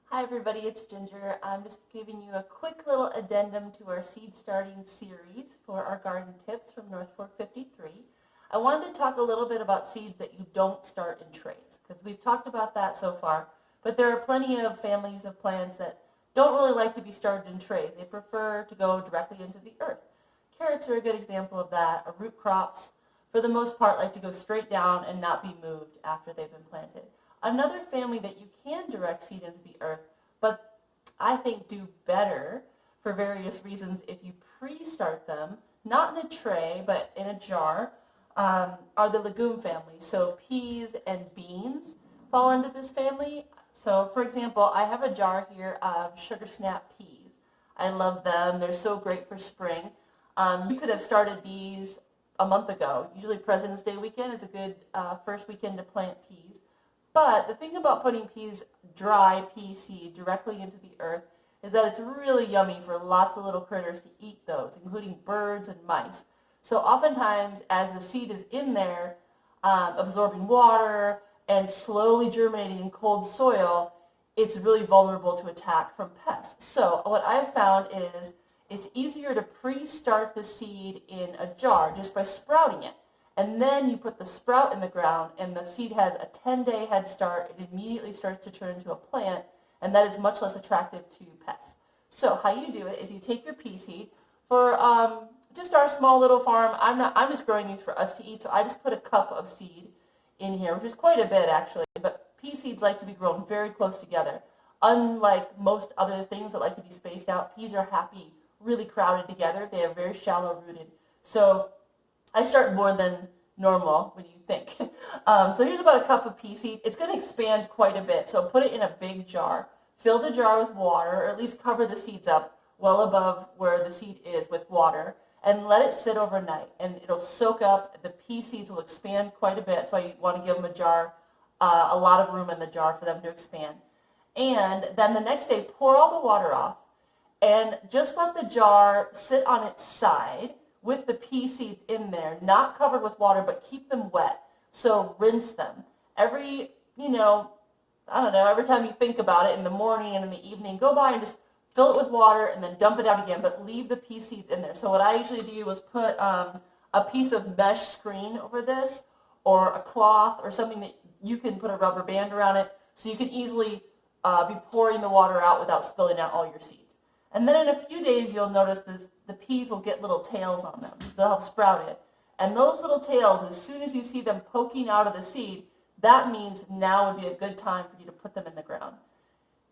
Hi everybody, it's Ginger. I'm just giving you a quick little addendum to our seed starting series for our garden tips from North Fork 53. I wanted to talk a little bit about seeds that you don't start in trays because we've talked about that so far, but there are plenty of families of plants that don't really like to be started in trays. They prefer to go directly into the earth. Carrots are a good example of that, or root crops for the most part like to go straight down and not be moved after they've been planted. Another family that you can direct seed into the earth, but I think do better for various reasons if you pre-start them, not in a tray, but in a jar, are the legume family. So peas and beans fall into this family. So for example, I have a jar here of sugar snap peas. I love them. They're so great for spring. You could have started these a month ago. Usually President's Day weekend is a good first weekend to plant peas. But the thing about putting dry pea seed directly into the earth is that it's really yummy for lots of little critters to eat those, including birds and mice. So oftentimes as the seed is in there, absorbing water and slowly germinating in cold soil, it's really vulnerable to attack from pests. So what I've found is it's easier to pre-start the seed in a jar just by sprouting it. And then you put the sprout in the ground and the seed has a 10-day head start. It immediately starts to turn into a plant, and that is much less attractive to pests. So how you do it is you take your pea seed. For just our small little farm, I'm just growing these for us to eat, so I just put a cup of seed in here, which is quite a bit actually, but pea seeds like to be grown very close together. Unlike most other things that like to be spaced out, peas are happy really crowded together. They are very shallow rooted. So I start more than normal. What do you think? So here's about a cup of pea seed. It's going to expand quite a bit, so put it in a big jar. Fill the jar with water, or at least cover the seeds up well above where the seed is with water, and let it sit overnight. And it'll soak up. The pea seeds will expand quite a bit. That's why you want to give them a jar, a lot of room in the jar for them to expand. And then the next day, pour all the water off, and just let the jar sit on its side with the pea seeds in there, not covered with water, but keep them wet. So rinse them. Every time you think about it in the morning and in the evening, go by and just fill it with water and then dump it out again, but leave the pea seeds in there. So what I usually do was put a piece of mesh screen over this, or a cloth, or something that you can put a rubber band around it, so you can easily be pouring the water out without spilling out all your seeds. And then in a few days, you'll notice the peas will get little tails on them. They'll have sprouted. And those little tails, as soon as you see them poking out of the seed, that means now would be a good time for you to put them in the ground.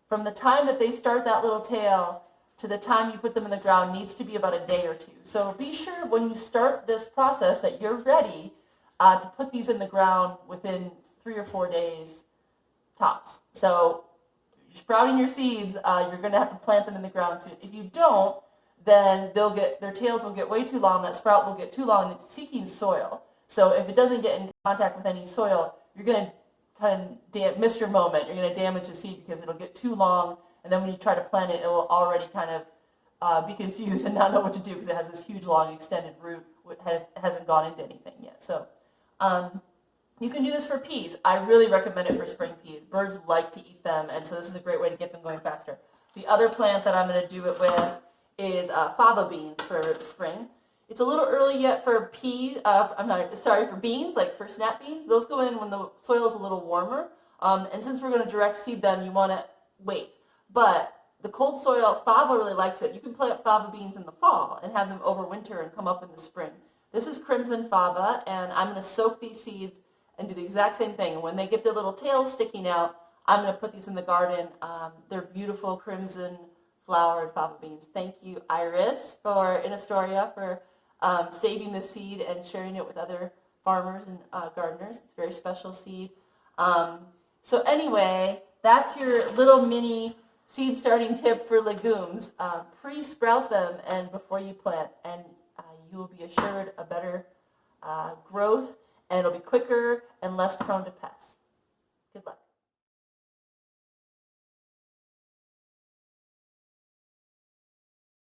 From the time that they start that little tail to the time you put them in the ground needs to be about a day or two. So be sure when you start this process that you're ready to put these in the ground within 3 or 4 days tops. So sprouting your seeds, you're going to have to plant them in the ground soon. If you don't, then their tails will get way too long. That sprout will get too long, and it's seeking soil. So if it doesn't get in contact with any soil, you're going to kind of miss your moment. You're going to damage the seed because it'll get too long, and then when you try to plant it, it will already kind of be confused and not know what to do because it has this huge, long, extended root which hasn't gone into anything yet. So you can do this for peas. I really recommend it for spring peas. Birds like to eat them, and so this is a great way to get them going faster. The other plant that I'm going to do it with is fava beans for spring. It's a little early yet for for beans, like for snap beans. Those go in when the soil is a little warmer, and since we're going to direct seed them, you want to wait. But the cold soil, fava really likes it. You can plant fava beans in the fall and have them overwinter and come up in the spring. This is crimson fava, and I'm going to soak these seeds and do the exact same thing. And when they get their little tails sticking out, I'm going to put these in the garden. They're beautiful crimson flowered fava beans. Thank you, Iris, in Astoria, for saving the seed and sharing it with other farmers and gardeners. It's a very special seed. So anyway, that's your little mini seed starting tip for legumes. Pre-sprout them and before you plant, and you will be assured a better growth, and it'll be quicker and less prone to pests. Good luck.